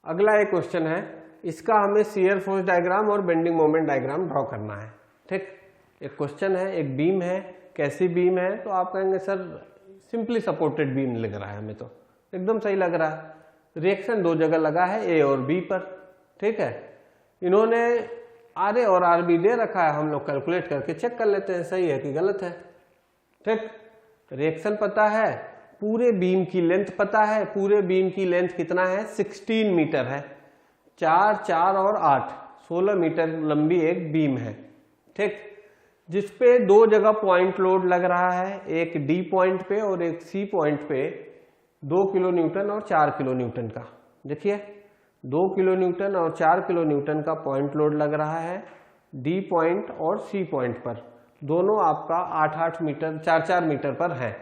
अगला एक क्वेश्चन है, इसका हमें शियर फोर्स डायग्राम और बेंडिंग मोमेंट डायग्राम ड्रॉ करना है। ठीक, एक क्वेश्चन है, एक बीम है, कैसी बीम है, तो आप कहेंगे सर सिंपली सपोर्टेड बीम लग रहा है, हमें तो एकदम सही लग रहा है। रिएक्शन दो जगह लगा है, ए और बी पर। ठीक है, इन्होंने आर ए और आर बी दे रखा है, हम लोग कैलकुलेट करके चेक कर लेते हैं सही है कि गलत है। ठीक, रिएक्शन पता है, पूरे बीम की लेंथ पता है, पूरे बीम की लेंथ कितना है 16 मीटर है, 4, 4 और 8 16 मीटर लंबी एक बीम है। ठीक, जिसपे दो जगह पॉइंट लोड लग रहा है, एक डी पॉइंट पे और एक सी पॉइंट पे 2 किलो न्यूटन और 4 किलो न्यूटन का। देखिए 2 किलो न्यूटन और 4 किलो न्यूटन का पॉइंट लोड लग रहा है डी पॉइंट और सी पॉइंट पर, दोनों आपका 8-8 मीटर 4-4 मीटर पर है।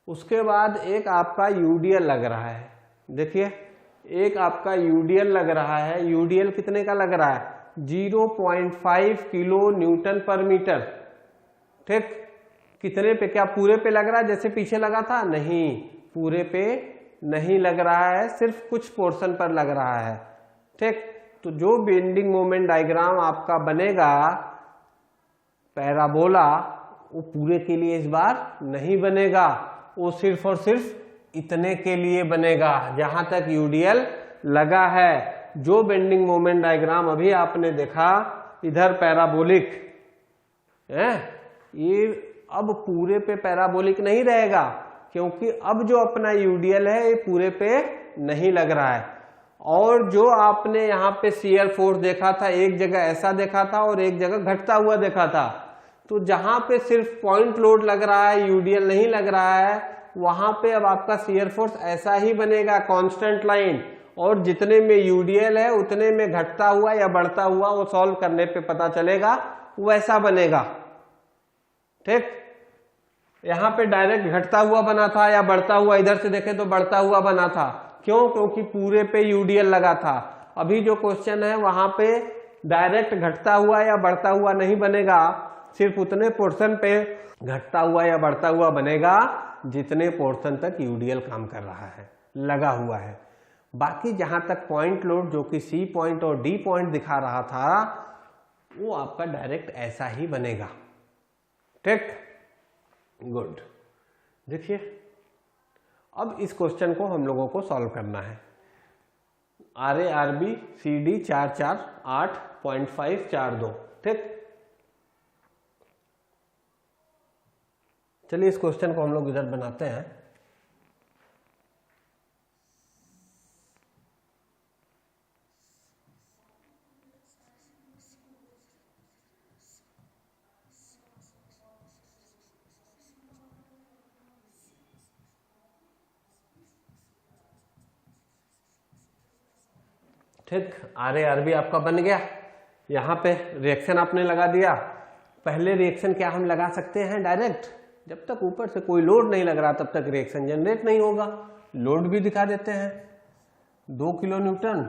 उसके बाद एक आपका यूडीएल लग रहा है, देखिए एक आपका यूडीएल लग रहा है। यूडीएल कितने का लग रहा है 0.5 किलो न्यूटन पर मीटर। ठीक, कितने पे, क्या पूरे पे लग रहा है जैसे पीछे लगा था? नहीं, पूरे पे नहीं लग रहा है, सिर्फ कुछ पोर्शन पर लग रहा है। ठीक, तो जो बेंडिंग मोमेंट डायग्राम आपका बनेगा पैराबोला, वो पूरे के लिए इस बार नहीं बनेगा, वो सिर्फ और सिर्फ इतने के लिए बनेगा जहां तक यूडीएल लगा है। जो बेंडिंग मोमेंट डायग्राम अभी आपने देखा इधर पैराबोलिक है, ये अब पूरे पे पैराबोलिक नहीं रहेगा, क्योंकि अब जो अपना यूडीएल है ये पूरे पे नहीं लग रहा है। और जो आपने यहाँ पे शियर फोर्स देखा था, एक जगह ऐसा देखा था और एक जगह घटता हुआ देखा था, तो जहां पे सिर्फ पॉइंट लोड लग रहा है, यूडीएल नहीं लग रहा है, वहां पे अब आपका शियर फोर्स ऐसा ही बनेगा, कांस्टेंट लाइन। और जितने में यूडीएल है उतने में घटता हुआ या बढ़ता हुआ, वो सॉल्व करने पे पता चलेगा, वैसा बनेगा। ठीक, यहां पे डायरेक्ट घटता हुआ बना था या बढ़ता हुआ, इधर से देखें तो बढ़ता हुआ बना था। क्यों? क्योंकि पूरे पे यूडीएल लगा था। अभी जो क्वेश्चन है वहां पे डायरेक्ट घटता हुआ या बढ़ता हुआ नहीं बनेगा, सिर्फ उतने पोर्शन पे घटता हुआ या बढ़ता हुआ बनेगा जितने पोर्शन तक यूडीएल काम कर रहा है, लगा हुआ है। बाकी जहां तक पॉइंट लोड जो कि सी पॉइंट और डी पॉइंट दिखा रहा था, वो आपका डायरेक्ट ऐसा ही बनेगा। ठीक, गुड। देखिए अब इस क्वेश्चन को हम लोगों को सॉल्व करना है। R A R B C D 4 4 8.5 4 2। ठीक, चलिए इस क्वेश्चन को हम लोग इधर बनाते हैं। ठीक, आर ए आर बी आपका बन गया। यहाँ पे रिएक्शन आपने लगा दिया। पहले रिएक्शन क्या हम लगा सकते हैं डायरेक्ट, जब तक ऊपर से कोई लोड नहीं लग रहा तब तक रिएक्शन जनरेट नहीं होगा। लोड भी दिखा देते हैं, 2 किलो न्यूटन,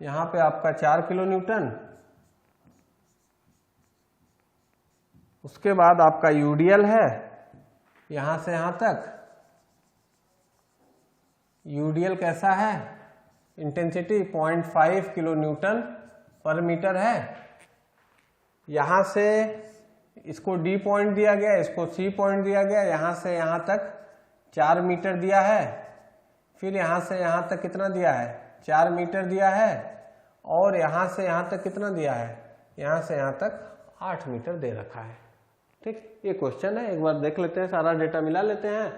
यहाँ पे आपका 4 किलो न्यूटन, उसके बाद आपका यूडीएल है यहां से यहां तक। यूडीएल कैसा है, इंटेंसिटी 0.5 किलो न्यूटन पर मीटर है। यहां से इसको डी पॉइंट दिया गया, इसको सी पॉइंट दिया गया, यहां से यहां तक 4 मीटर दिया है। फिर यहां से यहां तक कितना दिया है, 4 मीटर दिया है। और यहां से यहां तक कितना दिया है, यहां से यहां तक 8 मीटर दे रखा है। ठीक, ये क्वेश्चन है, एक बार देख लेते हैं, सारा डेटा मिला लेते हैं।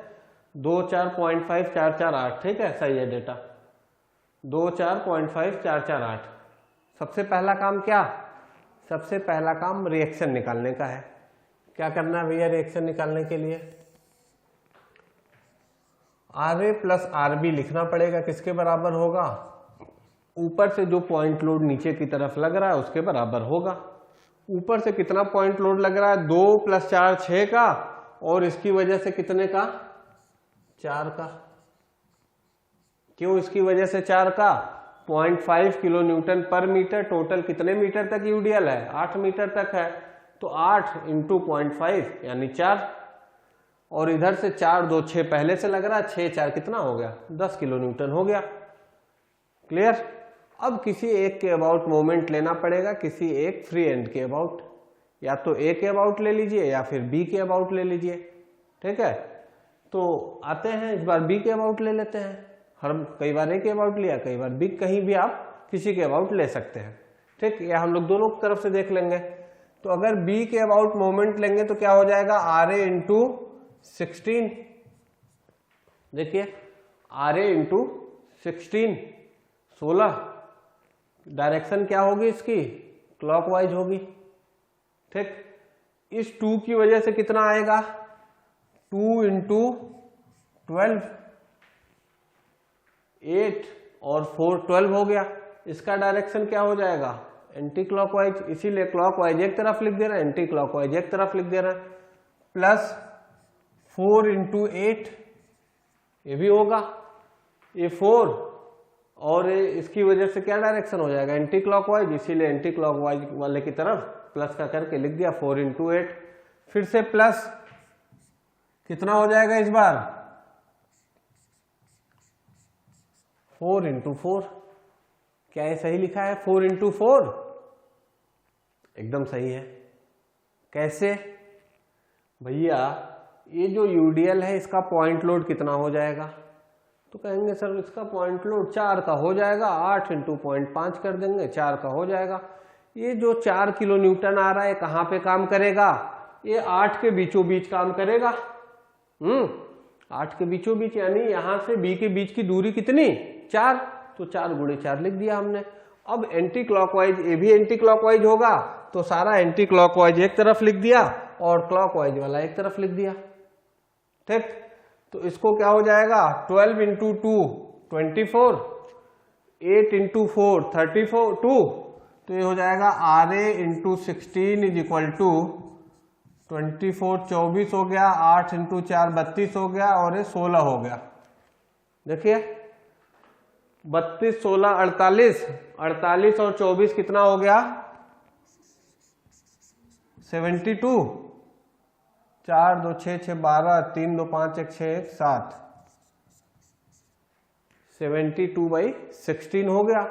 2 4 0.5 4 4 8। ठीक है, सही है डेटा, 2 4 0.5 4 4 8। सबसे पहला काम क्या, सबसे पहला काम रिएक्शन निकालने का है। क्या करना है भैया रिएक्शन निकालने के लिए, R A plus R B लिखना पड़ेगा। किसके बराबर होगा, ऊपर से जो पॉइंट लोड नीचे की तरफ लग रहा है उसके बराबर होगा। ऊपर से कितना पॉइंट लोड लग रहा है, 2 + 4 6 का, और इसकी वजह से कितने का, 4 का। क्यों इसकी वजह से 4 का, 0.5 किलो न्यूटन पर मीटर। टोटल कितने मीटर तक यूडीएल है, 8 मीटर तक है, तो 8 × 0.5 यानी 4। और इधर से 4 2 6 पहले से लग रहा है, 6 4 कितना हो गया, 10 किलो न्यूटन हो गया। क्लियर। अब किसी एक के अबाउट मोमेंट लेना पड़ेगा, किसी एक फ्री एंड के अबाउट, या तो ए के अबाउट ले लीजिए या फिर बी के अबाउट ले लीजिए, ठीक है। तो आते हैं, इस बार बी के अबाउट ले लेते हैं। हम कई बार ए के अबाउट लिया, कई बार बी, कहीं भी आप किसी के अबाउट ले सकते हैं, ठीक, या हम लोग दोनों तरफ से देख लेंगे। तो अगर बी के अबाउट मोमेंट लेंगे तो क्या हो जाएगा, आर ए इंटू 16, देखिए आर ए इंटू 16, 16, डायरेक्शन क्या होगी इसकी, क्लॉकवाइज होगी, ठीक। इस 2 की वजह से कितना आएगा, 2 इंटू 12, 8 और 4 12 हो गया। इसका डायरेक्शन क्या हो जाएगा, एंटी क्लॉकवाइज, इसीलिए क्लॉकवाइज एक तरफ लिख दे रहा है, एंटी क्लॉकवाइज एक तरफ लिख दे रहा है। प्लस 4 इंटू 8, ये भी होगा, ये 4 और इसकी वजह से क्या डायरेक्शन हो जाएगा, एंटी क्लॉकवाइज, इसीलिए एंटी क्लॉकवाइज वाले की तरफ प्लस का करके लिख दिया 4 इंटू 8। फिर से प्लस कितना हो जाएगा इस बार, 4 इंटू 4, क्या ये सही लिखा है, 4 इंटू 4, एकदम सही है। कैसे भैया, ये जो यूडीएल है इसका पॉइंट लोड कितना हो जाएगा, तो कहेंगे सर इसका पॉइंट लोड 4 का हो जाएगा, 8 इंटू 0.5 कर देंगे, 4 का हो जाएगा। ये जो 4 किलो न्यूटन आ रहा है कहाँ पे काम करेगा, ये 8 के बीचों बीच काम करेगा। 8 के बीचों बीच, यानी यहां से बी के बीच की दूरी कितनी, 4, तो 4 गुणे 4 लिख दिया हमने। अब एंटी क्लॉकवाइज, ये भी एंटी क्लॉकवाइज होगा, तो सारा एंटी क्लॉकवाइज एक तरफ लिख दिया और क्लॉकवाइज वाला एक तरफ लिख दिया, ठीक। तो इसको क्या हो जाएगा, 12 इंटू 2 24, 8 इंटू 4 34 2, तो ये हो जाएगा R A into 16 is equal to 24 24 हो गया, 8 इंटू 4 32 हो गया और ये 16 हो गया। देखिए 32 16 48, 48 और 24 कितना हो गया, 72, 4 2 6 6 12, 3 2 5 1 6 1 7, 72/16 हो गया।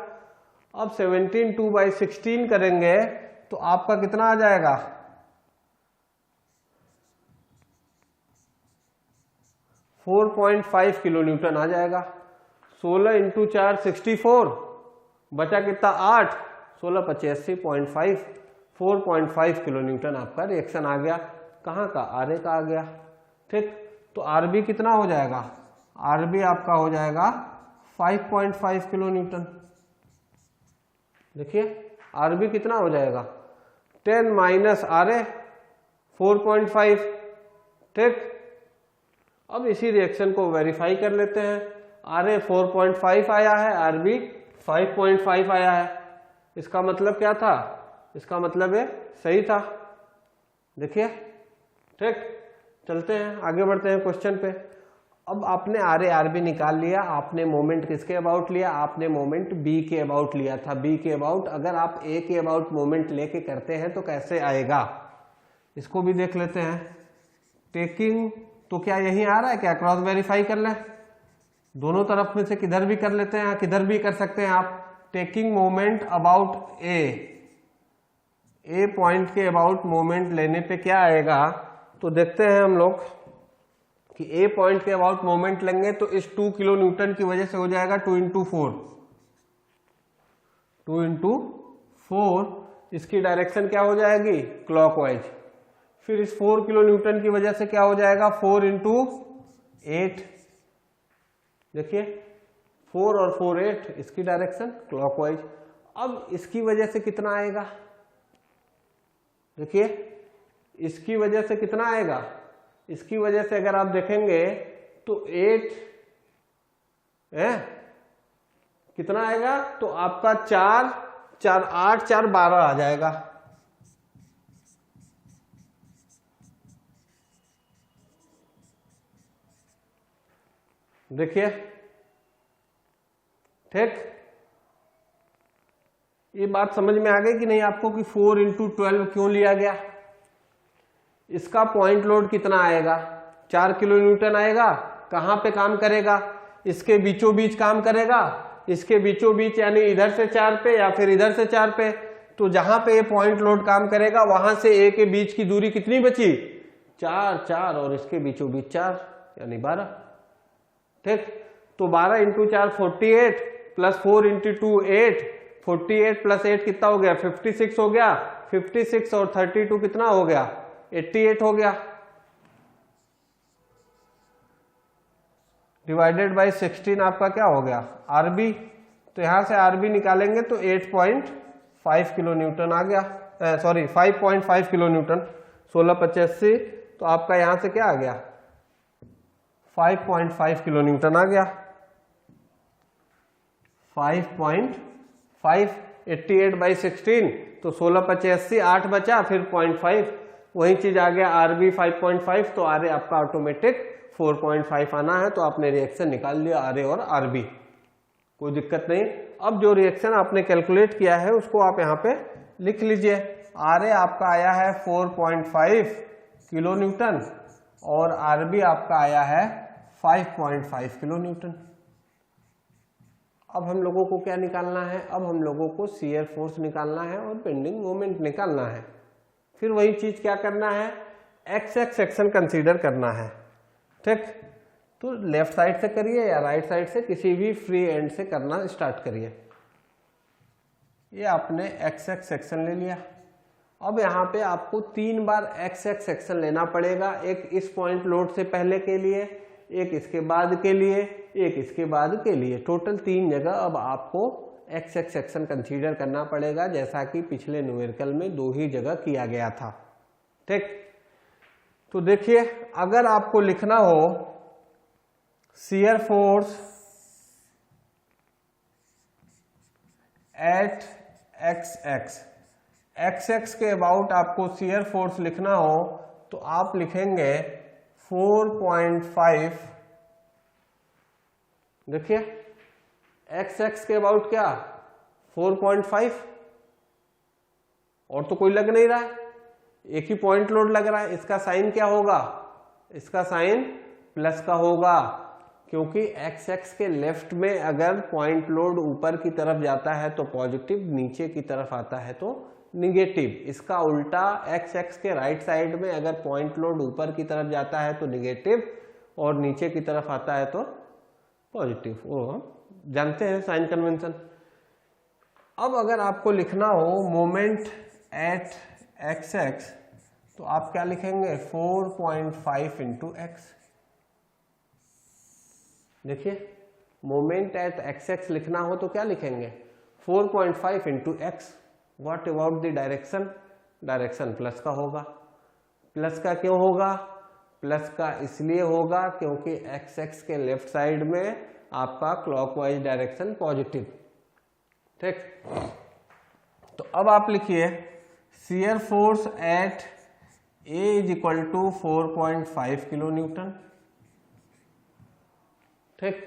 अब 72/16 करेंगे तो आपका कितना आ जाएगा, 4.5 किलो न्यूटन आ जाएगा। 16 इंटू 4 64, बचा कितना 8, 16 85 0.5, 4.5 किलो न्यूटन आपका रिएक्शन आ गया। कहाँ का, आर ए का आ गया, ठीक। तो आर बी कितना हो जाएगा, आर बी आपका हो जाएगा 5.5 किलो न्यूटन। देखिए आर बी कितना हो जाएगा, 10 माइनस आर ए 4.5, ठीक। अब इसी रिएक्शन को वेरीफाई कर लेते हैं। आर ए 4.5 आया है, आर बी 5.5 आया है। इसका मतलब क्या था, इसका मतलब ये सही था। देखिए, ठीक। चलते हैं आगे, बढ़ते हैं क्वेश्चन पे। अब आपने आर ए आर बी निकाल लिया, आपने मोमेंट किसके अबाउट लिया, आपने मोमेंट बी के अबाउट लिया था। बी के अबाउट अगर आप ए के अबाउट मोमेंट लेके करते हैं तो कैसे आएगा, इसको भी देख लेते हैं। टेकिंग, तो क्या यही आ रहा है क्या, क्रॉस वेरीफाई कर लें, दोनों तरफ में से किधर भी कर लेते हैं, किधर भी कर सकते हैं आप। Taking moment about A point के अबाउट मोमेंट लेने पे क्या आएगा, तो देखते हैं हम लोग कि ए पॉइंट के अबाउट मोमेंट लेंगे तो इस 2 किलो न्यूटन की वजह से हो जाएगा 2 इंटू 4, 2 इंटू 4, इसकी डायरेक्शन क्या हो जाएगी, क्लॉकवाइज। फिर इस 4 किलो न्यूटन की वजह से क्या हो जाएगा, 4 इंटू 8, देखिए 4 और 4 8, इसकी डायरेक्शन क्लॉकवाइज। अब इसकी वजह से कितना आएगा, देखिए इसकी वजह से कितना आएगा, इसकी वजह से अगर आप देखेंगे तो 8 है, कितना आएगा, तो आपका 4 4 8 4 12 आ जाएगा। देखिए, ठीक। ये बात समझ में आ गई कि नहीं आपको कि 4 इंटू 12 क्यों लिया गया। इसका पॉइंट लोड कितना आएगा, 4 किलो न्यूटन आएगा। कहां पे काम करेगा, इसके बीचों बीच काम करेगा, इसके बीचों बीच, यानी इधर से 4 पे या फिर इधर से 4 पे, तो जहां पे ये पॉइंट लोड काम करेगा वहां से ए के बीच की दूरी कितनी बची? 4 4, और इसके बीचों बीच 4 यानी 12। ठीक, तो 12 इंटू 4 48 प्लस 4 इंटू 2 8, 48 प्लस 8 कितना हो गया? 56 हो गया। 56 और 32 कितना हो गया? 88 हो गया। डिवाइडेड बाई 16 आपका क्या हो गया? आरबी। तो यहां से आरबी निकालेंगे तो 8.5 किलो न्यूटन आ गया, सॉरी 5.5 किलो न्यूटन। 1685, तो आपका यहां से क्या आ गया? 5.5 किलो न्यूटन आ गया। 5.5, 88 बाई 16, तो 1685, 8 बचा, फिर 0.5, वही चीज आ गया आरबी 5.5। तो आरए आपका ऑटोमेटिक 4.5 आना है। तो आपने रिएक्शन निकाल लिया आरए और आरबी, कोई दिक्कत नहीं। अब जो रिएक्शन आपने कैलकुलेट किया है उसको आप यहाँ पे लिख लीजिए। आरए आपका आया है 4.5 किलो न्यूटन और आरबी आपका आया है 5.5 किलो न्यूटन। अब हम लोगों को क्या निकालना है? अब हम लोगों को शियर फोर्स निकालना है और बेंडिंग मोमेंट निकालना है। फिर वही चीज क्या करना है? एक्स एक्स सेक्शन कंसीडर करना है। ठीक, तो लेफ्ट साइड से करिए या राइट साइड से, किसी भी फ्री एंड से करना स्टार्ट करिए। ये आपने एक्स एक्स सेक्शन ले लिया। अब यहाँ पे आपको 3 बार एक्स एक्स सेक्शन लेना पड़ेगा। एक इस पॉइंट लोड से पहले के लिए, एक इसके बाद के लिए, एक इसके बाद के लिए, टोटल 3 जगह अब आपको एक्स एक्स सेक्शन कंसीडर करना पड़ेगा, जैसा कि पिछले न्यूमेरिकल में 2 ही जगह किया गया था। ठीक, तो देखिए अगर आपको लिखना हो shear force eight x x, x x के अबाउट आपको शियर फोर्स लिखना हो तो आप लिखेंगे 4.5। देखिए एक्स एक्स के अबाउट क्या? 4.5, और तो कोई लग नहीं रहा है, एक ही पॉइंट लोड लग रहा है। इसका साइन क्या होगा? इसका साइन प्लस का होगा, क्योंकि एक्स एक्स के लेफ्ट में अगर पॉइंट लोड ऊपर की तरफ जाता है तो पॉजिटिव, नीचे की तरफ आता है तो निगेटिव। इसका उल्टा एक्स एक्स के राइट साइड में अगर पॉइंट लोड ऊपर की तरफ जाता है तो निगेटिव और नीचे की तरफ आता है तो पॉजिटिव। वो जानते हैं साइन कन्वेंशन। अब अगर आपको लिखना हो मोमेंट एट एक्स एक्स तो आप क्या लिखेंगे? 4.5 इंटू एक्स। देखिए मोमेंट एट एक्स एक्स लिखना हो तो क्या लिखेंगे? 4.5 into x. What about the direction? Direction plus का होगा। प्लस का क्यों होगा? प्लस का इसलिए होगा क्योंकि एक्स एक्स के लेफ्ट साइड में आपका क्लॉकवाइज डायरेक्शन पॉजिटिव। ठीक, तो अब आप लिखिए shear force at A is equal to 4.5 kilo newton. ठीक,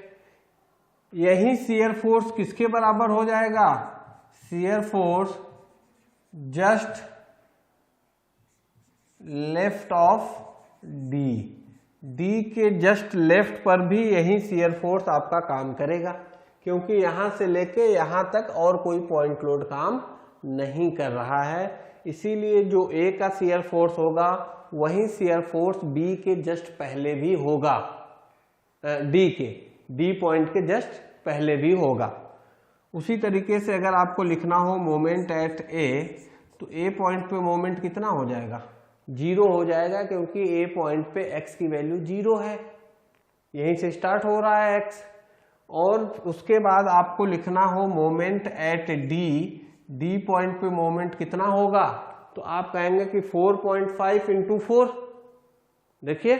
यही शियर फोर्स किसके बराबर हो जाएगा? Shear force just left of D. D के जस्ट लेफ्ट पर भी यही शियर फोर्स आपका काम करेगा, क्योंकि यहां से लेके यहां तक और कोई पॉइंट लोड काम नहीं कर रहा है। इसीलिए जो ए का शियर फोर्स होगा वही शियर फोर्स बी के जस्ट पहले भी होगा, डी पॉइंट के जस्ट पहले भी होगा। उसी तरीके से अगर आपको लिखना हो मोमेंट एट ए, तो ए पॉइंट पे मोमेंट कितना हो जाएगा? 0 हो जाएगा, क्योंकि ए पॉइंट पे एक्स की वैल्यू 0 है, यहीं से स्टार्ट हो रहा है एक्स। और उसके बाद आपको लिखना हो moment at D, D point पे मोमेंट कितना होगा? तो आप कहेंगे कि 4.5 इंटू 4। देखिए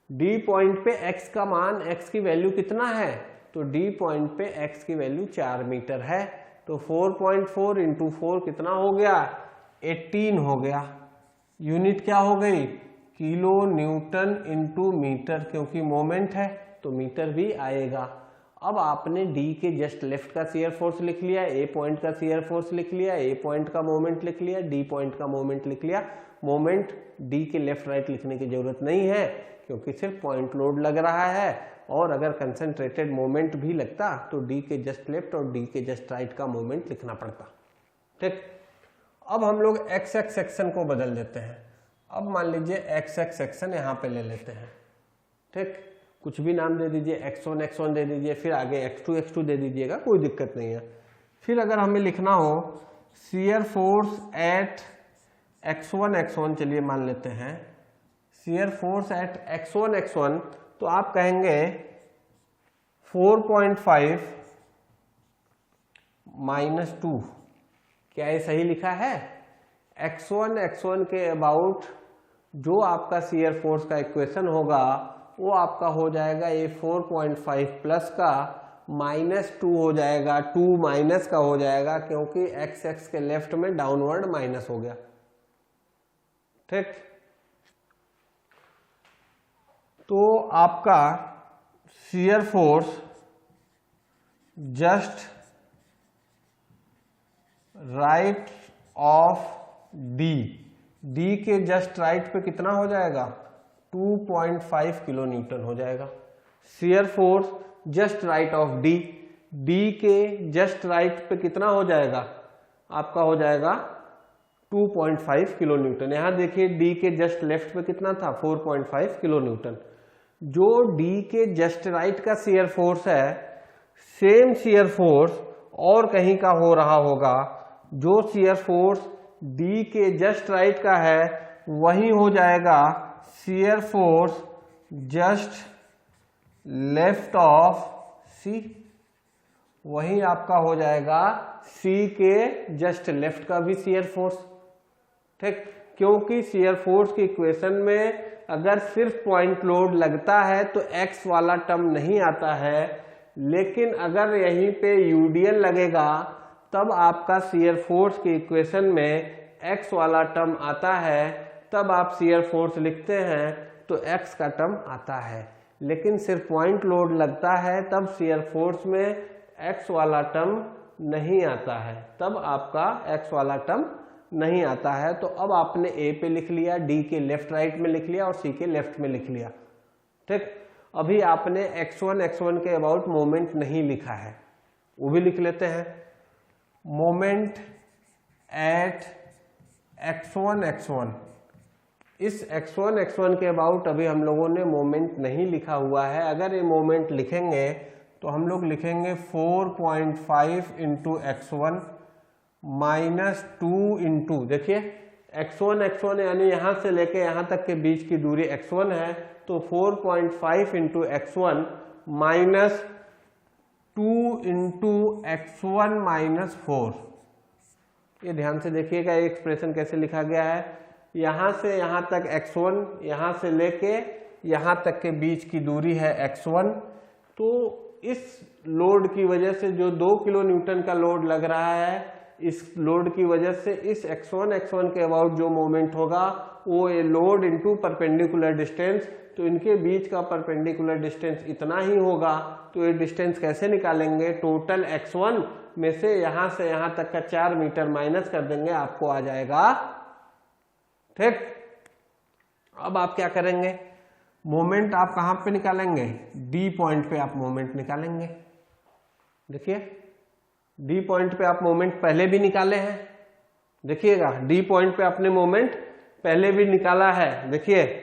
डी पॉइंट पे एक्स का मान, एक्स की वैल्यू कितना है? तो डी पॉइंट पे एक्स की वैल्यू 4 मीटर है, तो 4.4 इंटू 4 कितना हो गया? 18 हो गया। यूनिट क्या हो गई? किलो न्यूटन इंटू मीटर, क्योंकि मोमेंट है तो मीटर भी आएगा। अब आपने डी के जस्ट लेफ्ट का शियर फोर्स लिख लिया, ए पॉइंट का शियर फोर्स लिख लिया, ए पॉइंट का मोमेंट लिख लिया, डी पॉइंट का मोमेंट लिख लिया। मोमेंट डी के लेफ्ट राइट लिखने की जरूरत नहीं है, क्योंकि सिर्फ पॉइंट लोड लग रहा है और अगर कंसंट्रेटेड मोमेंट भी लगता तो डी के जस्ट लेफ्ट और डी के जस्ट राइट का मोमेंट लिखना पड़ता। ठीक, अब हम लोग एक्स एक्स सेक्शन को बदल देते हैं। अब मान लीजिए एक्स एक्स सेक्शन यहाँ पे ले लेते हैं। ठीक, कुछ भी नाम दे दीजिए, x1 दे दीजिए, फिर आगे x2 दे दीजिएगा, कोई दिक्कत नहीं है। फिर अगर हमें लिखना हो शियर फोर्स एट x1 चलिए मान लेते हैं शियर फोर्स एट x1 तो आप कहेंगे 4.5 - 2। क्या ये सही लिखा है? x1 के अबाउट जो आपका शियर फोर्स का इक्वेशन होगा वो आपका हो जाएगा ये 4.5 प्लस का -2 हो जाएगा, 2 माइनस का हो जाएगा क्योंकि x एक्स के लेफ्ट में डाउनवर्ड माइनस हो गया। ठीक, तो आपका shear force just right of D के जस्ट राइट पे कितना हो जाएगा? 2.5 किलो न्यूटन हो जाएगा। Shear force just right of D के जस्ट राइट पे कितना हो जाएगा? आपका हो जाएगा 2.5 किलो न्यूटन। यहां देखिए डी के जस्ट लेफ्ट पे कितना था? 4.5 किलो न्यूटन। जो डी के जस्ट राइट का शियर फोर्स है, सेम शियर फोर्स और कहीं का हो रहा होगा। जो शियर फोर्स डी के जस्ट राइट का है वही हो जाएगा shear force just left of C, वही आपका हो जाएगा सी के जस्ट लेफ्ट का भी शियर फोर्स। ठीक, क्योंकि शियर फोर्स की इक्वेशन में अगर सिर्फ पॉइंट लोड लगता है तो एक्स वाला टर्म नहीं आता है, लेकिन अगर यहीं पे यूडीएल लगेगा तब आपका शियर फोर्स की इक्वेशन में एक्स वाला टर्म आता है, तब आप शियर फोर्स लिखते हैं तो एक्स का टर्म आता है। लेकिन सिर्फ पॉइंट लोड लगता है तब शियर फोर्स में एक्स वाला टर्म नहीं आता है, तब आपका एक्स वाला टर्म नहीं आता है। तो अब आपने ए पे लिख लिया, डी के लेफ्ट राइट में लिख लिया और सी के लेफ्ट में लिख लिया। ठीक, अभी आपने x1 के अबाउट मोमेंट नहीं लिखा है, वो भी लिख लेते हैं। मोमेंट एट x1 इस x1 के अबाउट अभी हम लोगों ने मोमेंट नहीं लिखा हुआ है। अगर ये मोमेंट लिखेंगे तो हम लोग लिखेंगे 4.5 इंटू x1 -2 इंटू, देखिए x1 यानी यहां से लेके यहां तक के बीच की दूरी x1 है, तो 4.5 इंटू x1 -2 इंटू x1 -4। ये ध्यान से देखिएगा ये एक्सप्रेशन कैसे लिखा गया है। यहां से यहां तक x1, यहां से लेके यहां तक के बीच की दूरी है x1। तो इस लोड की वजह से जो 2 किलो न्यूटन का लोड लग रहा है, इस लोड की वजह से इस x1 के अबाउट जो मोमेंट होगा वो ये लोड इनटू परपेंडिकुलर डिस्टेंस, तो इनके बीच का परपेंडिकुलर डिस्टेंस इतना ही होगा। तो ये डिस्टेंस कैसे निकालेंगे? टोटल x1 में से यहां तक का 4 मीटर माइनस कर देंगे, आपको आ जाएगा। ठीक, अब आप क्या करेंगे? मोमेंट आप कहां पे निकालेंगे? डी पॉइंट पे आप मोमेंट निकालेंगे। देखिए डी पॉइंट पे आप मोमेंट पहले भी निकाले हैं, देखिएगा डी पॉइंट पे आपने मोमेंट पहले भी निकाला है। देखिए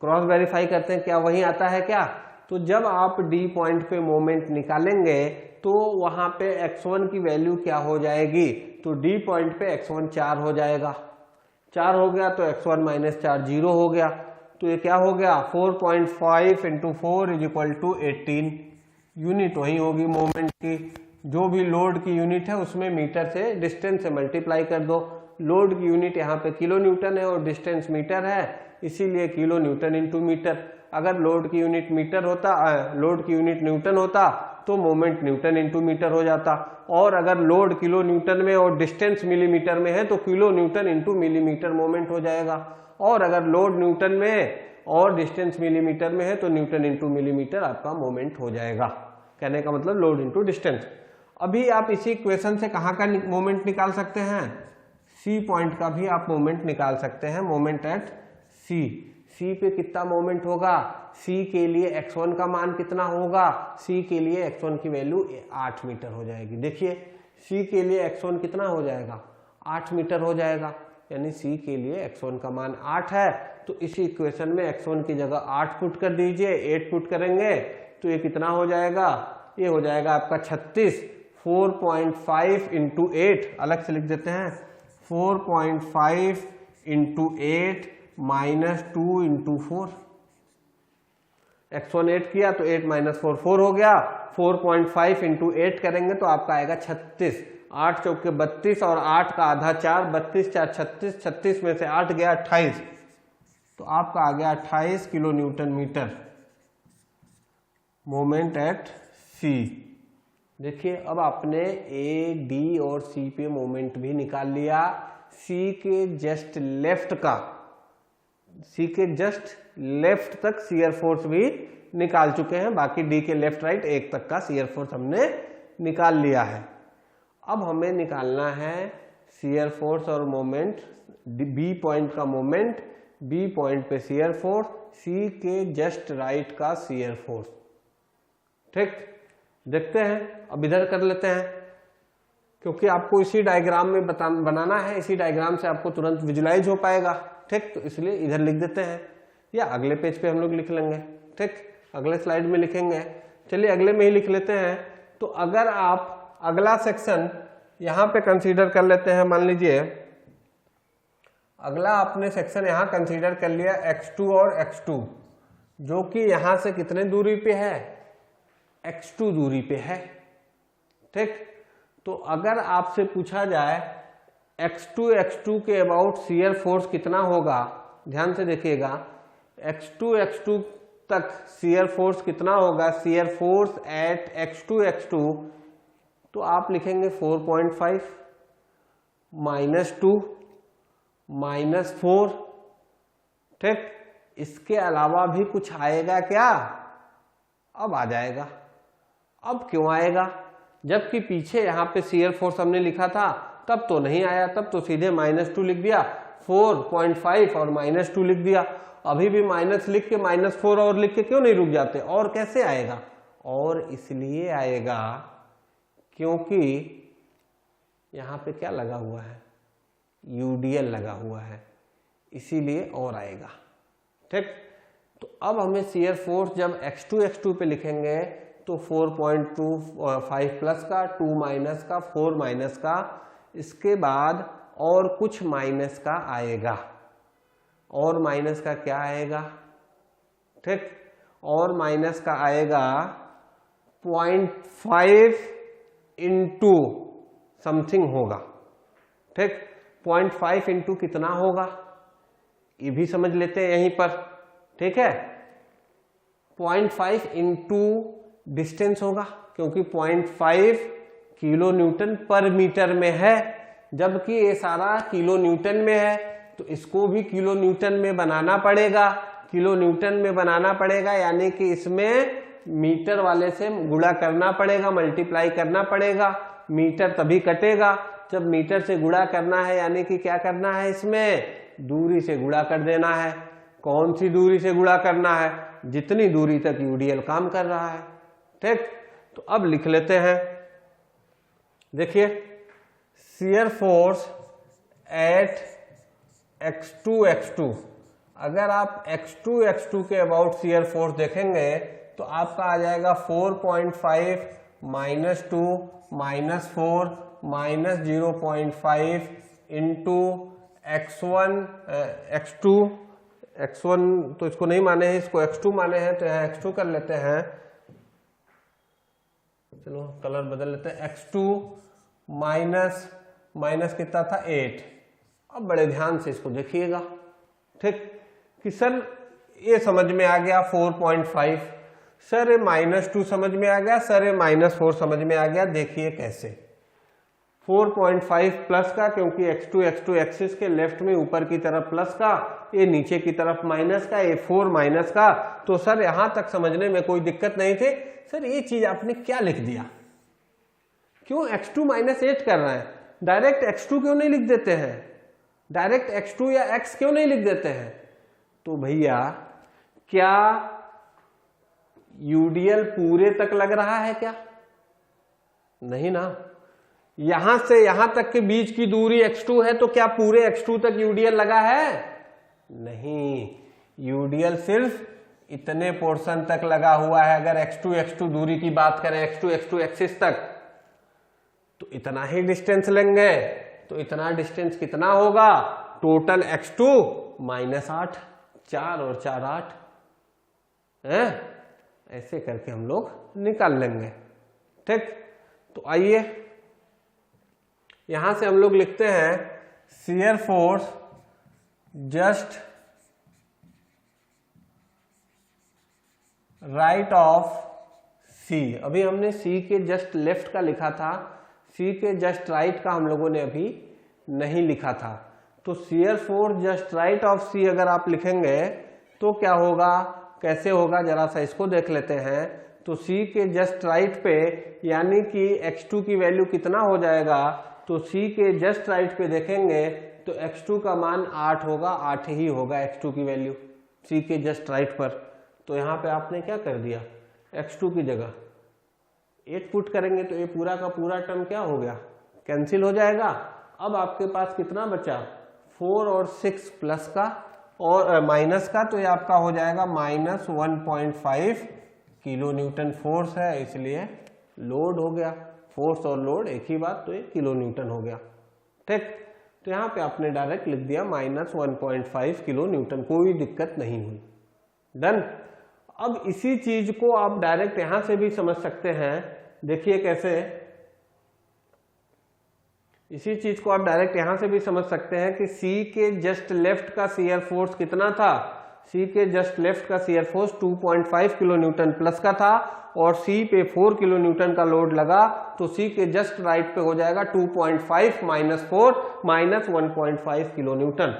क्रॉस वेरीफाई करते हैं क्या वही आता है क्या? तो जब आप डी पॉइंट पे मोमेंट निकालेंगे तो वहां पे x1 की वैल्यू क्या हो जाएगी? तो डी पॉइंट पे x1 4 हो जाएगा। 4 हो गया तो x1 - 4 0 हो गया। तो ये क्या हो गया? 4.5 इंटू 4 = 18 यूनिट वही होगी मोमेंट की। जो भी लोड की यूनिट है उसमें मीटर से डिस्टेंस से मल्टीप्लाई कर दो। लोड की यूनिट यहाँ पे किलो न्यूटन है और डिस्टेंस मीटर है, इसीलिए किलो न्यूटन इंटू मीटर। अगर लोड की यूनिट लोड की यूनिट न्यूटन होता तो मोमेंट न्यूटन इंटू मीटर हो जाता, और अगर लोड किलो न्यूटन में और डिस्टेंस मिलीमीटर में है तो kilo Newton into millimetre moment हो जाएगा, और अगर लोड न्यूटन में और डिस्टेंस मिलीमीटर में है तो न्यूटन इंटू मिलीमीटर आपका मोमेंट हो जाएगा। कहने का मतलब लोड इंटू डिस्टेंस। अभी आप इसी इक्वेशन से कहाँ का मोमेंट निकाल सकते हैं? सी पॉइंट का भी आप मोमेंट निकाल सकते हैं। मोमेंट एट सी, C पे कितना मोमेंट होगा, C के लिए x1 का मान कितना होगा, C के लिए x1 की वैल्यू 8 मीटर हो जाएगी। देखिए C के लिए x1 कितना हो जाएगा, 8 मीटर हो जाएगा, यानी C के लिए x1 का मान 8 है। तो इसी इक्वेशन में x1 की जगह 8 पुट कर दीजिए, 8 पुट करेंगे तो ये कितना हो जाएगा, ये हो जाएगा आपका 36। 4.5 इंटू 8 अलग से लिख देते हैं, 4.5 इंटू 8 माइनस 2 इंटू 4। x1 8 किया तो 8 माइनस 4 4 हो गया। 4.5 इंटू 8 करेंगे तो आपका आएगा 36। 8 चौके 32 और 8 का आधा 4, 32 4 36, 36 में से 8 गया 28, तो आपका आ गया 28 kilo newton metre moment at C। देखिए अब आपने A, D और C पे मोमेंट भी निकाल लिया। C के जस्ट लेफ्ट तक शियर फोर्स भी निकाल चुके हैं, बाकी D के लेफ्ट राइट एक तक का शियर फोर्स हमने निकाल लिया है। अब हमें निकालना है शियर फोर्स और मोमेंट, B पॉइंट का मोमेंट, B पॉइंट पे शियर फोर्स, C के जस्ट राइट का शियर फोर्स। ठीक, देखते हैं, अब इधर कर लेते हैं क्योंकि आपको इसी डायग्राम में बनाना है, इसी डायग्राम से आपको तुरंत विजुलाइज हो पाएगा। ठीक, तो इसलिए इधर लिख देते हैं या अगले पेज पे हम लोग लिख लेंगे। ठीक, अगले स्लाइड में लिखेंगे, चलिए अगले में ही लिख लेते हैं। तो अगर आप अगला सेक्शन यहाँ पे कंसीडर कर लेते हैं, मान लीजिए अगला आपने सेक्शन यहाँ कंसीडर कर लिया x2 और x2, जो कि यहाँ से कितने दूरी पे है, x2 दूरी पे है। ठीक, तो अगर आपसे पूछा जाए x2 के अबाउट शियर फोर्स कितना होगा, ध्यान से देखिएगा, x2 तक शियर फोर्स कितना होगा, शियर फोर्स एट x2 तो आप लिखेंगे 4.5 माइनस 2 माइनस 4। ठीक, इसके अलावा भी कुछ आएगा क्या, अब आ जाएगा। अब क्यों आएगा, जबकि पीछे यहाँ पे शियर फोर्स हमने लिखा था तब तो नहीं आया, तब तो सीधे -2 लिख दिया, 4.5 और -2 लिख दिया। अभी भी माइनस लिख के -4 और लिख के क्यों नहीं रुक जाते, और कैसे आएगा, और इसलिए आएगा क्योंकि यहाँ पे क्या लगा हुआ है, यूडीएल लगा हुआ है, इसीलिए और आएगा। ठीक, तो अब हमें शियर फोर्स जब x2 पे लिखेंगे तो 4.25 प्लस का, 2 माइनस का, 4 माइनस का, इसके बाद और कुछ माइनस का आएगा, और माइनस का क्या आएगा, ठीक, और माइनस का आएगा 0.5 इंटू समथिंग होगा। ठीक, 0.5 इंटू कितना होगा ये भी समझ लेते हैं यहीं पर। ठीक है, 0.5 इंटू डिस्टेंस होगा, क्योंकि 0.5 किलो न्यूटन पर मीटर में है, जबकि ये सारा किलो न्यूटन में है, तो इसको भी किलो न्यूटन में बनाना पड़ेगा। किलो न्यूटन में बनाना पड़ेगा यानी कि इसमें मीटर वाले से गुणा करना पड़ेगा, मल्टीप्लाई करना पड़ेगा, मीटर तभी कटेगा जब मीटर से गुणा करना है, यानी कि क्या करना है, इसमें दूरी से गुणा कर देना है। कौन सी दूरी से गुणा करना है, जितनी दूरी तक यूडीएल काम कर रहा है। ठीक, तो अब लिख लेते हैं, देखिए शियर फोर्स एट x2 अगर आप x2 के अबाउट शियर फोर्स देखेंगे तो आपका आ जाएगा 4.5 minus 2 minus 4 minus 0.5 into x1 तो इसको नहीं माने हैं, इसको x2 माने हैं, तो यहाँ x2 कर लेते हैं, चलो कलर बदल लेते हैं, x2 माइनस कितना था 8। अब बड़े ध्यान से इसको देखिएगा, ठीक, कि सर ये समझ में आ गया 4.5, सर ये -2 समझ में आ गया, सर ये -4 समझ में आ गया। देखिए कैसे, 4.5 प्लस का, क्योंकि x2 एक्सिस के लेफ्ट में ऊपर की तरफ प्लस का, ये नीचे की तरफ माइनस का, ये 4 माइनस का। तो सर यहां तक समझने में कोई दिक्कत नहीं थी। सर ये चीज आपने क्या लिख दिया, क्यों x2 -8 कर रहे हैं, डायरेक्ट x2 क्यों नहीं लिख देते हैं, डायरेक्ट x2 या x क्यों नहीं लिख देते हैं। तो भैया क्या यूडीएल पूरे तक लग रहा है क्या? नहीं ना। यहां से यहां तक के बीच की दूरी x2 है, तो क्या पूरे x2 तक यूडीएल लगा है? नहीं, यूडीएल सिर्फ इतने पोर्शन तक लगा हुआ है। अगर x2 दूरी की बात करें, x2 एक्सिस तक, तो इतना ही डिस्टेंस लेंगे। तो इतना डिस्टेंस कितना होगा? टोटल x2 -8, 4 और 4 8 है। ऐसे करके हम लोग निकाल लेंगे। ठीक, तो आइए यहां से हम लोग लिखते हैं shear force just right of C. अभी हमने सी के जस्ट लेफ्ट का लिखा था, सी के जस्ट राइट का हम लोगों ने अभी नहीं लिखा था। तो shear force just right of C अगर आप लिखेंगे तो क्या होगा, कैसे होगा, जरा सा इसको देख लेते हैं। तो सी के जस्ट राइट पे यानी कि x2 की वैल्यू कितना हो जाएगा? तो सी के जस्ट राइट पे देखेंगे तो x2 का मान 8 होगा, 8 ही होगा x2 की वैल्यू सी के जस्ट राइट पर। तो यहाँ पे आपने क्या कर दिया, x2 की जगह 8 पुट करेंगे तो ये पूरा का पूरा टर्म क्या हो गया, कैंसिल हो जाएगा। अब आपके पास कितना बचा, 4 और 6 प्लस का और माइनस का, तो ये आपका हो जाएगा -1.5 किलो न्यूटन फोर्स है, इसलिए लोड हो गया। फोर्स और लोड एक ही बात, तो ये किलो न्यूटन हो गया। ठीक, तो यहाँ पे आपने डायरेक्ट लिख दिया -1.5 किलो न्यूटन, कोई दिक्कत नहीं हुई। डन। अब इसी चीज को आप डायरेक्ट यहां से भी समझ सकते हैं। देखिए कैसे, इसी चीज को आप डायरेक्ट यहां से भी समझ सकते हैं कि सी के जस्ट लेफ्ट का शियर फोर्स कितना था। सी के जस्ट लेफ्ट का shear force 2.5 kilo Newton plus का था और सी पे 4 किलो न्यूटन का लोड लगा, तो सी के जस्ट राइट पे हो जाएगा 2.5 - 4 -1.5 किलो न्यूटन,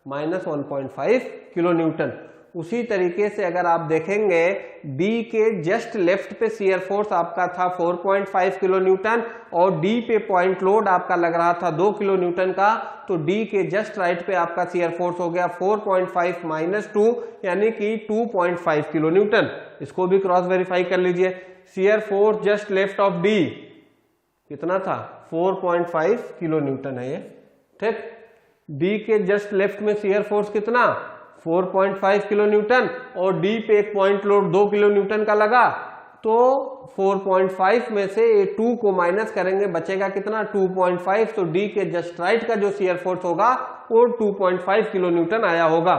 -1.5 किलो न्यूटन। उसी तरीके से अगर आप देखेंगे डी के जस्ट लेफ्ट पे शियर फोर्स आपका था 4.5 किलो न्यूटन और डी पे पॉइंट लोड आपका लग रहा था 2 किलो न्यूटन का, तो डी के जस्ट राइट पे आपका शियर फोर्स हो गया 4.5 - 2 यानी कि 2.5 किलो न्यूटन। इसको भी क्रॉस वेरीफाई कर लीजिए। Shear force just left of D कितना था, 4.5 किलो न्यूटन है ये। ठीक, डी के जस्ट लेफ्ट में शियर फोर्स कितना, 4.5 किलो न्यूटन और डी पे एक पॉइंट लोड 2 किलो न्यूटन का लगा, तो 4.5 में से 2 को माइनस करेंगे, बचेगा कितना, 2.5। तो डी के जस्ट राइट का जो शियर फोर्स होगा वो 2.5 किलो न्यूटन आया होगा।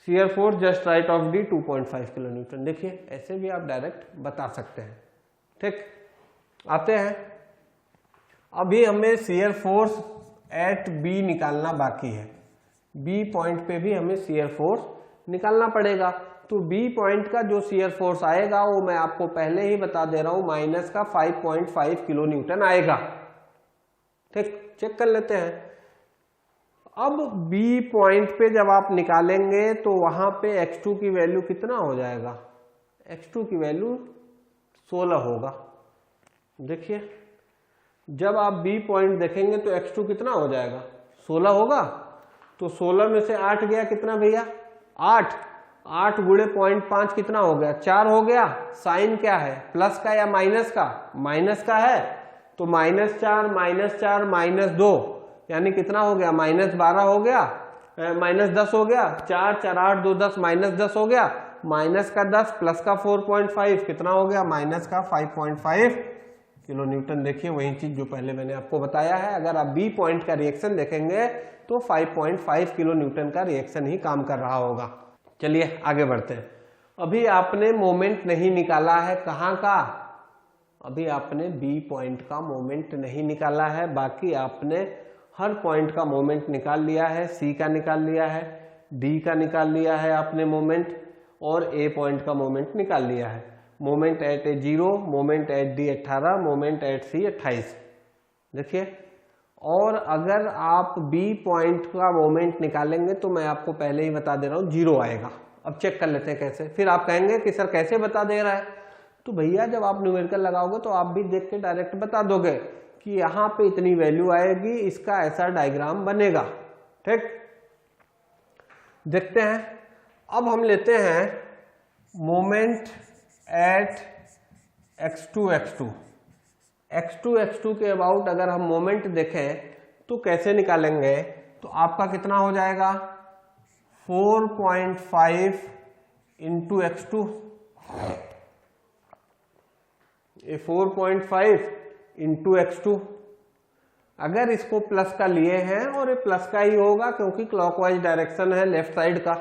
Shear force just right of D 2.5 kilo Newton. देखिए ऐसे भी आप डायरेक्ट बता सकते हैं। ठीक, आते हैं अभी हमें शियर फोर्स एट बी निकालना बाकी है। बी पॉइंट पे भी हमें शियर फोर्स निकालना पड़ेगा। तो बी पॉइंट का जो शियर फोर्स आएगा वो मैं आपको पहले ही बता दे रहा हूं, माइनस का 5.5 किलो न्यूटन आएगा। ठीक, चेक कर लेते हैं। अब बी पॉइंट पे जब आप निकालेंगे तो वहां पे x2 की वैल्यू कितना हो जाएगा, x2 की वैल्यू 16 होगा। देखिए जब आप बी पॉइंट देखेंगे तो x2 कितना हो जाएगा, 16 होगा। तो 16 में से 8 गया कितना भैया, 8 8 गुणे 0.5 कितना हो गया, 4 हो गया। साइन क्या है, प्लस का या माइनस का, माइनस का है, तो -4 -4 -2 यानी कितना हो गया, -12 हो गया, -10 हो गया। 4 4 8 2 10 -10 हो गया, माइनस का 10 प्लस का 4.5 कितना हो गया, माइनस का 5.5 किलो न्यूटन। देखिए वही चीज जो पहले मैंने आपको बताया है, अगर आप बी पॉइंट का रिएक्शन देखेंगे तो 5.5 किलो न्यूटन का रिएक्शन ही काम कर रहा होगा। चलिए आगे बढ़ते हैं। अभी आपने मोमेंट नहीं निकाला है, कहाँ का, अभी आपने बी पॉइंट का मोमेंट नहीं निकाला है, बाकी आपने हर पॉइंट का मोमेंट निकाल लिया है। सी का निकाल लिया है, डी का निकाल लिया है आपने मोमेंट, और ए पॉइंट का मोमेंट निकाल लिया है। Moment at A 0, moment at D 18, moment at C 28। देखिए, और अगर आप बी पॉइंट का मोमेंट निकालेंगे तो मैं आपको पहले ही बता दे रहा हूं 0 आएगा। अब चेक कर लेते हैं कैसे। फिर आप कहेंगे कि सर कैसे बता दे रहा है, तो भैया जब आप न्यूमेरिकल लगाओगे तो आप भी देख के डायरेक्ट बता दोगे कि यहाँ पे इतनी वैल्यू आएगी, इसका ऐसा डायग्राम बनेगा। ठीक, देखते हैं। अब हम लेते हैं मोमेंट एट x2 के अबाउट अगर हम मोमेंट देखें तो कैसे निकालेंगे, तो आपका कितना हो जाएगा 4.5 इंटू x2, ये 4.5 इंटू x2। अगर इसको प्लस का लिए हैं और ये प्लस का ही होगा क्योंकि क्लॉकवाइज डायरेक्शन है लेफ्ट साइड का,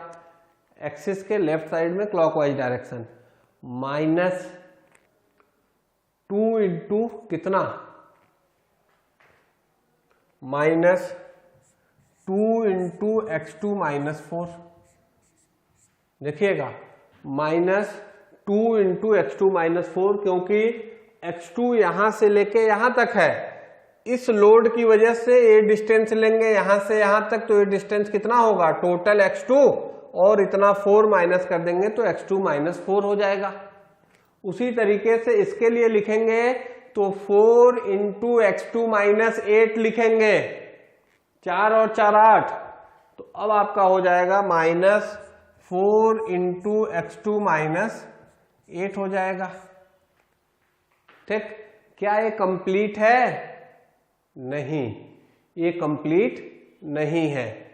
एक्सिस के लेफ्ट साइड में क्लॉकवाइज डायरेक्शन, माइनस 2 इंटू कितना, माइनस 2 इंटू x2 माइनस 4। देखिएगा माइनस 2 इंटू x2 माइनस 4, क्योंकि x2 यहां से लेके यहां तक है, इस लोड की वजह से ये डिस्टेंस लेंगे यहां से यहां तक, तो ये डिस्टेंस कितना होगा टोटल x2 और इतना 4 माइनस कर देंगे तो x2 माइनस 4 हो जाएगा। उसी तरीके से इसके लिए लिखेंगे तो 4 इंटू x2 माइनस 8 लिखेंगे, 4 और 4 8, तो अब आपका हो जाएगा माइनस 4 इंटू x2 माइनस 8 हो जाएगा। ठीक, क्या ये कंप्लीट है? नहीं, ये कंप्लीट नहीं है।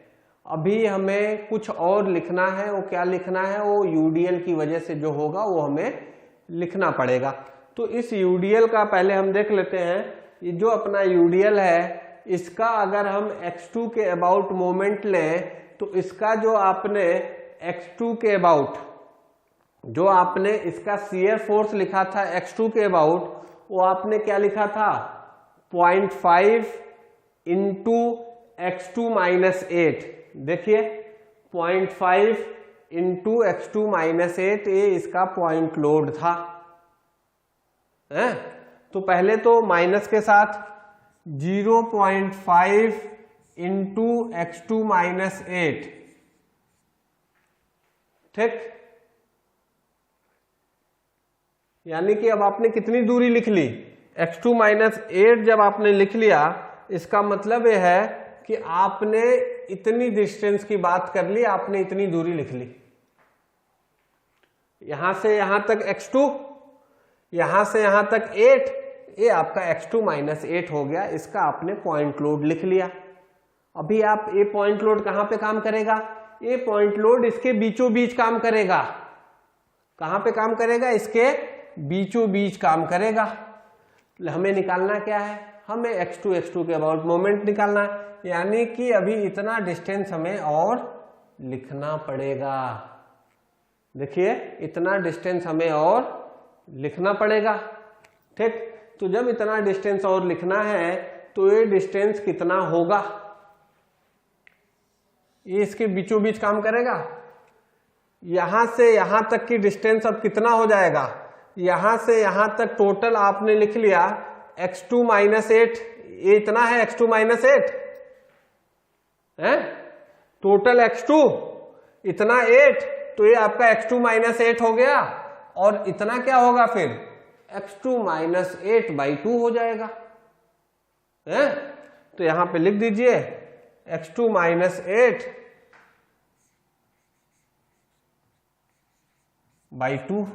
अभी हमें कुछ और लिखना है। वो क्या लिखना है? वो यूडीएल की वजह से जो होगा वो हमें लिखना पड़ेगा। तो इस यूडीएल का पहले हम देख लेते हैं। ये जो अपना यूडीएल है, इसका अगर हम x2 के अबाउट मोमेंट लें तो इसका जो आपने x2 के अबाउट जो आपने इसका शियर फोर्स लिखा था x2 के अबाउट, वो आपने क्या लिखा था 0.5 इंटू x2 माइनस 8। देखिए 0.5 इंटू x2 माइनस 8, ये इसका पॉइंट लोड था है? तो पहले तो माइनस के साथ 0.5 इंटू x2 माइनस 8। ठीक, यानी कि अब आपने कितनी दूरी लिख ली, x2 माइनस 8 जब आपने लिख लिया, इसका मतलब यह है कि आपने इतनी डिस्टेंस की बात कर ली, आपने इतनी दूरी लिख ली। यहां से यहां तक x2, यहां से यहां तक 8, ये आपका x2 माइनस 8 हो गया। इसका आपने पॉइंट लोड लिख लिया। अभी आप ये पॉइंट लोड कहां पे काम करेगा? ये पॉइंट लोड इसके बीचों बीच काम करेगा। कहां पे काम करेगा? इसके बीचों बीच काम करेगा। हमें निकालना क्या है? हमें x2 के अबाउट मोमेंट निकालना है, यानी कि अभी इतना डिस्टेंस हमें और लिखना पड़ेगा। देखिए इतना डिस्टेंस हमें और लिखना पड़ेगा। ठीक, तो जब इतना डिस्टेंस और लिखना है तो ये डिस्टेंस कितना होगा? ये इसके बीचों बीच काम करेगा। यहां से यहां तक की डिस्टेंस अब कितना हो जाएगा? यहां से यहां तक टोटल आपने लिख लिया x2 माइनस 8, ये इतना है x2 माइनस 8 है, टोटल x2 इतना 8, तो ये आपका x2 माइनस 8 हो गया। और इतना क्या होगा फिर? x2 माइनस 8 बाई 2 हो जाएगा है? तो यहां पे लिख दीजिए x2 माइनस 8 बाई 2।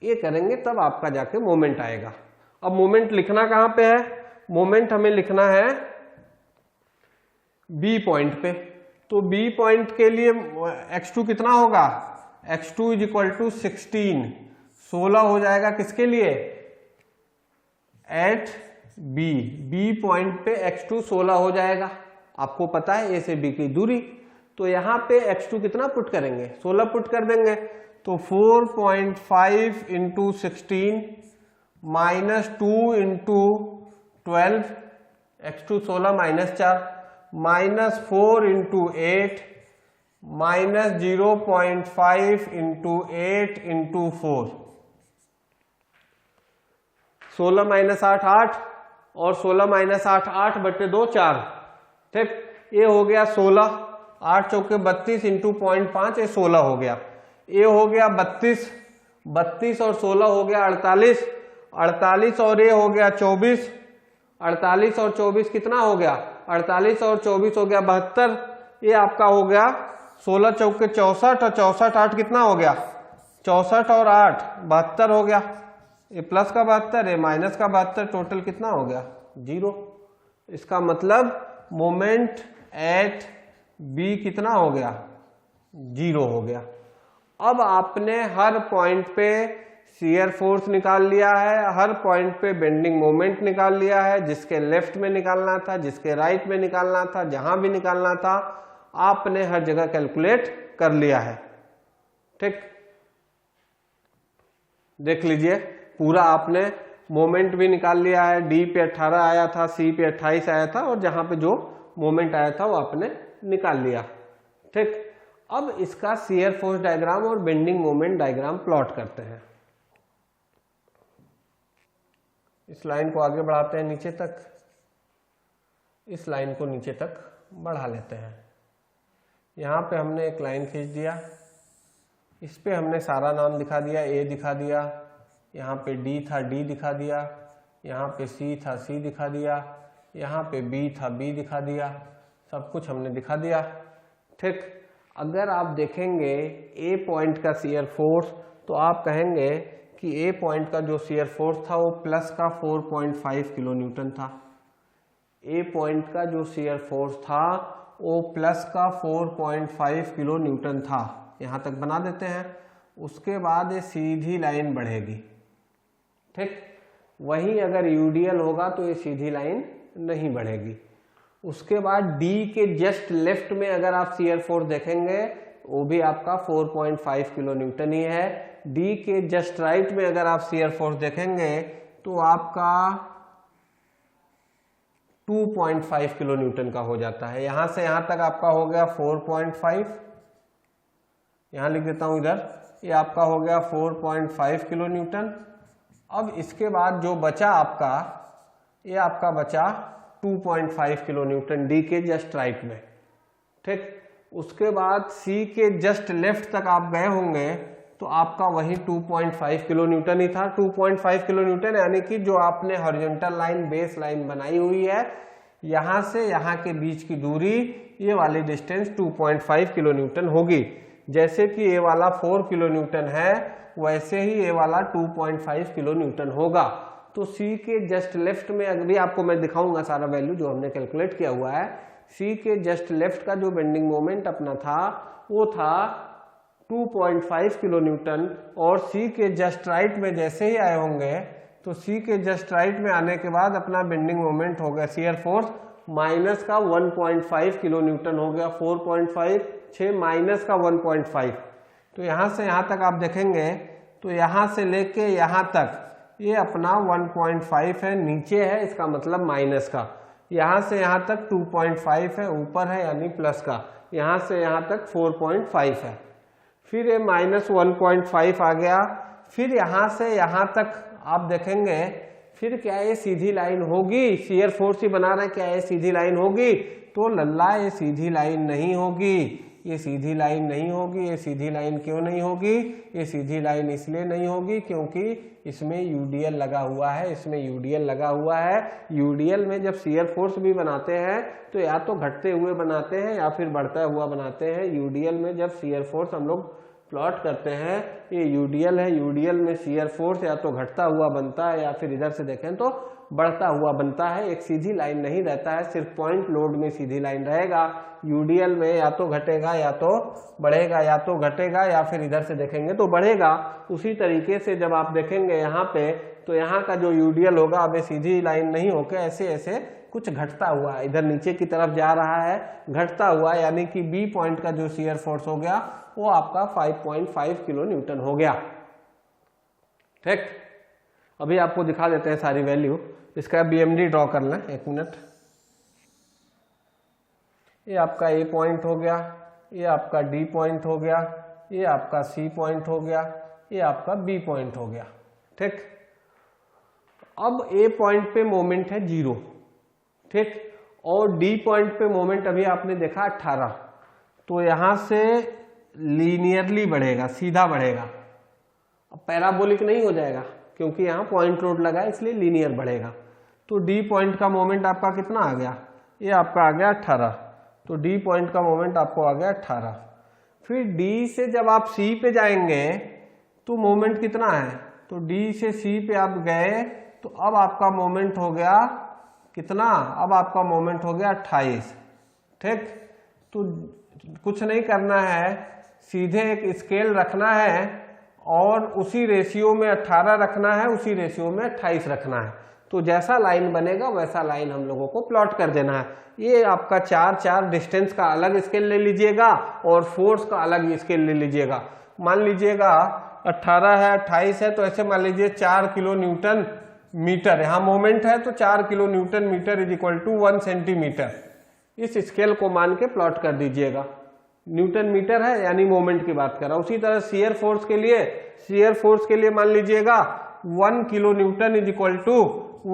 ये करेंगे तब आपका जाके मोमेंट आएगा। अब मोमेंट लिखना कहां पे है? मोमेंट हमें लिखना है बी पॉइंट पे। तो बी पॉइंट के लिए x2 कितना होगा? x2 इज इक्वल टू 16 हो जाएगा। किसके लिए? एट बी, बी पॉइंट पे x2 16 हो जाएगा। आपको पता है ए से बी की दूरी, तो यहां पे x2 कितना पुट करेंगे? 16 पुट कर देंगे। तो 4.5 into 16 minus 2 into 12, x2 16 minus 4, minus 4 into 8 minus 0.5 into 8 into 4, 16 minus 8 8 और 16 माइनस 8 8 बटे 2 4। ठीक, ये हो गया 16, 8 चौके 32 इंटू 0.5, ये 16 हो गया। ये हो गया 32, 32 और 16 हो गया 48, 48 और ये हो गया 24, 48 और 24 कितना हो गया? 48 और 24 हो गया 72, ये आपका हो गया 16 चौके 64 और 64 8 कितना हो गया, 64 और 8 72 हो गया। ये प्लस का 72, ये माइनस का 72, टोटल कितना हो गया, 0। इसका मतलब मोमेंट एट बी कितना हो गया, 0 हो गया। अब आपने हर पॉइंट पे शियर फोर्स निकाल लिया है, हर पॉइंट पे बेंडिंग मोमेंट निकाल लिया है, जिसके लेफ्ट में निकालना था, जिसके राइट में निकालना था, जहां भी निकालना था आपने हर जगह कैलकुलेट कर लिया है। ठीक, देख लीजिए पूरा आपने मोमेंट भी निकाल लिया है। डी पे 18 आया था, सी पे 28 आया था, और जहां पे जो मोमेंट आया था वो आपने निकाल लिया। ठीक, अब इसका शियर फोर्स डायग्राम और बेंडिंग मोमेंट डायग्राम प्लॉट करते हैं। इस लाइन को आगे बढ़ाते हैं नीचे तक, इस लाइन को नीचे तक बढ़ा लेते हैं। यहाँ पे हमने एक लाइन खींच दिया, इस पे हमने सारा नाम दिखा दिया, ए दिखा दिया, यहाँ पे डी था डी दिखा दिया, यहाँ पे सी था सी दिखा दिया, यहाँ पे बी था बी दिखा दिया, सब कुछ हमने दिखा दिया। ठीक, अगर आप देखेंगे ए पॉइंट का शियर फोर्स तो आप कहेंगे कि ए पॉइंट का जो शियर फोर्स था वो प्लस का 4.5 किलो न्यूटन था। ए पॉइंट का जो शियर फोर्स था वो प्लस का 4.5 किलो न्यूटन था। यहाँ तक बना देते हैं। उसके बाद ये सीधी लाइन बढ़ेगी। ठीक, वहीं अगर यूडीएल होगा तो ये सीधी लाइन नहीं बढ़ेगी। उसके बाद डी के जस्ट लेफ्ट में अगर आप शियर फोर्स देखेंगे वो भी आपका 4.5 किलो न्यूटन ही है। डी के जस्ट राइट में अगर आप शियर फोर्स देखेंगे तो आपका 2.5 किलो न्यूटन का हो जाता है। यहां से यहां तक आपका हो गया 4.5, यहां लिख देता हूं इधर, ये आपका हो गया 4.5 किलो न्यूटन। अब इसके बाद जो बचा आपका, ये आपका बचा 2.5 किलो न्यूटन डी के जस्ट राइट में। ठीक, उसके बाद सी के जस्ट लेफ्ट तक आप गए होंगे तो आपका वही 2.5 किलो न्यूटन ही था। 2.5 किलो न्यूटन यानी कि जो आपने हॉरिजॉन्टल लाइन बेस लाइन बनाई हुई है, यहां से यहां के बीच की दूरी, ये वाली डिस्टेंस 2.5 किलो न्यूटन होगी। जैसे कि ये वाला 4 किलो न्यूटन है वैसे ही ये वाला 2.5 किलो न्यूटन होगा। तो सी के जस्ट लेफ्ट में, अभी आपको मैं दिखाऊंगा सारा वैल्यू जो हमने कैलकुलेट किया हुआ है। सी के जस्ट लेफ्ट का जो बेंडिंग मोमेंट अपना था वो था 2.5 किलो न्यूटन, और सी के जस्ट राइट में जैसे ही आए होंगे तो सी के जस्ट राइट में आने के बाद अपना बेंडिंग मोमेंट हो गया शियर फोर्स माइनस का 1.5 किलो न्यूटन हो गया। 4.5 6 माइनस का 1.5, तो यहां से यहां तक आप देखेंगे तो यहां से लेके यहां तक ये अपना 1.5 है, नीचे है, इसका मतलब माइनस का। यहां से यहां तक 2.5 है, ऊपर है यानी प्लस का। यहां से यहां तक 4.5 है, फिर ये माइनस 1.5 आ गया। फिर यहां से यहां तक आप देखेंगे, फिर क्या ये सीधी लाइन होगी? शियर फोर्स ही बना रहे, क्या ये सीधी लाइन होगी? तो लल्ला ये सीधी लाइन नहीं होगी, ये सीधी लाइन नहीं होगी। ये सीधी लाइन क्यों नहीं होगी? ये सीधी लाइन इसलिए नहीं होगी क्योंकि इसमें यूडीएल लगा हुआ है, इसमें यूडीएल लगा हुआ है। यूडीएल में जब शियर फोर्स भी बनाते हैं तो या तो घटते हुए बनाते हैं या फिर बढ़ता हुआ बनाते हैं। यूडीएल में जब शियर फोर्स हम लोग प्लॉट करते हैं, ये यूडीएल है, यूडीएल में शियर फोर्स या तो घटता हुआ बनता है या फिर इधर से देखें तो बढ़ता हुआ बनता है। एक सीधी लाइन नहीं रहता है, सिर्फ पॉइंट लोड में सीधी लाइन रहेगा। यूडीएल में या तो घटेगा या तो बढ़ेगा, या तो घटेगा या फिर इधर से देखेंगे तो बढ़ेगा। उसी तरीके से जब आप देखेंगे यहाँ पे तो यहाँ का जो यूडीएल होगा अब सीधी लाइन नहीं होकर ऐसे ऐसे कुछ घटता हुआ इधर नीचे की तरफ जा रहा है, घटता हुआ, यानी कि बी पॉइंट का जो शियर फोर्स हो गया वो आपका 5.5 किलो न्यूटन हो गया। ठीक, अभी आपको दिखा देते हैं सारी वैल्यू। इसका बीएमडी ड्रॉ कर लें, एक मिनट। ये आपका ए पॉइंट हो गया, ये आपका डी पॉइंट हो गया, ये आपका सी पॉइंट हो गया, ये आपका बी पॉइंट हो गया। ठीक, अब ए पॉइंट पे मोमेंट है 0, ठीक, और डी पॉइंट पे मोमेंट अभी आपने देखा 18, तो यहां से लीनियरली बढ़ेगा, सीधा बढ़ेगा। अब पैराबोलिक नहीं हो जाएगा क्योंकि यहाँ पॉइंट लोड लगा है, इसलिए लीनियर बढ़ेगा। तो डी पॉइंट का मोमेंट आपका कितना आ गया? ये आपका आ गया 18, तो डी पॉइंट का मोमेंट आपको आ गया 18। फिर डी से जब आप सी पे जाएंगे तो मोमेंट कितना है, तो डी से सी पे आप गए तो अब आपका मोमेंट हो गया कितना, अब आपका मोमेंट हो गया 28। ठीक, तो कुछ नहीं करना है, सीधे एक स्केल रखना है और उसी रेशियो में 18 रखना है, उसी रेशियो में 28 रखना है। तो जैसा लाइन बनेगा वैसा लाइन हम लोगों को प्लॉट कर देना है। ये आपका 4 डिस्टेंस का अलग स्केल ले लीजिएगा और फोर्स का अलग स्केल ले लीजिएगा। मान लीजिएगा 18 है 28 है, तो ऐसे मान लीजिए 4 किलो न्यूटन मीटर यहाँ मोमेंट है, तो 4 kilo newton metre is equal to 1 centimetre. इस स्केल को मान के प्लॉट कर दीजिएगा। न्यूटन मीटर है यानी मोमेंट की बात कर रहा हूं। उसी तरह शियर फोर्स के लिए मान लीजिएगा 1 kilo newton is equal to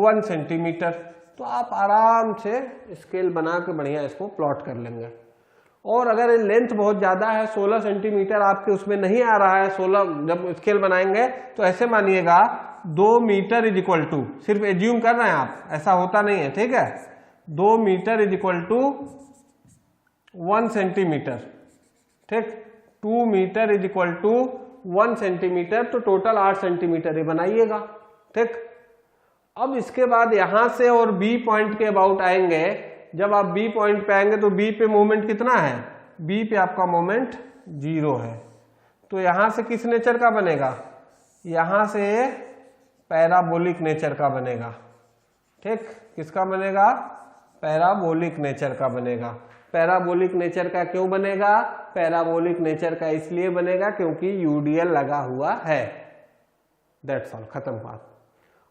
1 centimetre. तो आप आराम से स्केल बना के बढ़िया इसको प्लॉट कर लेंगे। और अगर लेंथ बहुत ज्यादा है, 16 सेंटीमीटर आपके उसमें नहीं आ रहा है, 16 जब स्केल बनाएंगे तो ऐसे मानिएगा 2 मीटर इज इक्वल टू, सिर्फ एज्यूम कर रहे हैं आप, ऐसा होता नहीं है, ठीक है। 2 metre is equal to 1 centimetre, ठीक। 2 metre is equal to 1 centimetre, तो टोटल 8 सेंटीमीटर ही बनाइएगा, ठीक। अब इसके बाद यहां से और बी पॉइंट के अबाउट आएंगे। जब आप बी पॉइंट पे आएंगे तो बी पे मोमेंट कितना है, बी पे आपका मोमेंट 0 है। तो यहां से किस नेचर का बनेगा, यहां से पैराबोलिक नेचर का बनेगा, ठीक। किसका बनेगा, पैराबोलिक नेचर का बनेगा। पैराबोलिक नेचर का क्यों बनेगा, पैराबोलिक नेचर का इसलिए बनेगा क्योंकि यूडीएल लगा हुआ है। दैट्स ऑल, खत्म बात।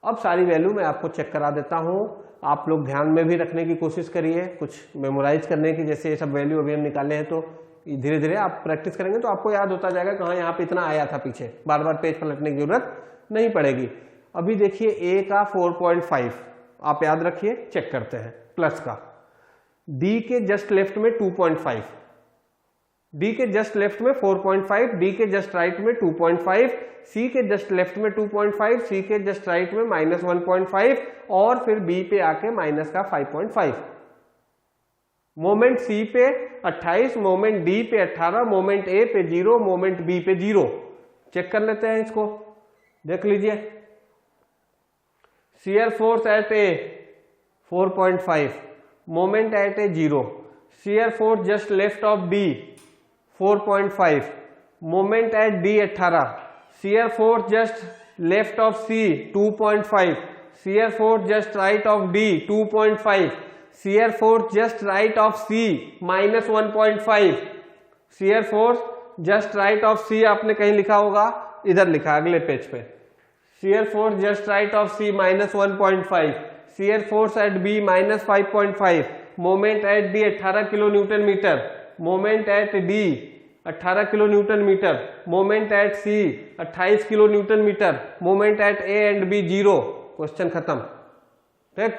अब सारी वैल्यू मैं आपको चेक करा देता हूं, आप लोग ध्यान में भी रखने की कोशिश करिए, कुछ मेमोराइज करने की। जैसे ये सब वैल्यू अभी हम निकाले हैं तो धीरे धीरे आप प्रैक्टिस करेंगे तो आपको याद होता जाएगा कहाँ यहाँ पे इतना आया था, पीछे बार बार पेज पलटने की जरूरत नहीं पड़ेगी। अभी देखिए ए का 4.5 आप याद रखिए, चेक करते हैं प्लस का। डी के जस्ट लेफ्ट में 2.5, डी के जस्ट लेफ्ट में 4.5, डी के जस्ट राइट में 2.5, सी के जस्ट लेफ्ट में 2.5, सी के जस्ट राइट में -1.5 और फिर बी पे आके माइनस का 5.5। मोमेंट सी पे 28, मोमेंट डी पे 18, मोमेंट ए पे 0, मोमेंट बी पे 0। चेक कर लेते हैं इसको, देख लीजिए। Shear force at A 4.5, moment at A 0, shear force just left of D 4.5, moment at D 18, shear force just left of C 2.5, shear force just right of D 2.5, shear force just right of C -1.5, shear force just right of C आपने कहीं लिखा होगा, इधर लिखा अगले page पे। Shear force just right of C -1.5, shear force eight B -5.5, moment at D 18 kilo newton metre, moment at D 18 kilo newton metre, moment at C 28 kilo newton metre, moment at A and B 0। Question खत्म, ठीक।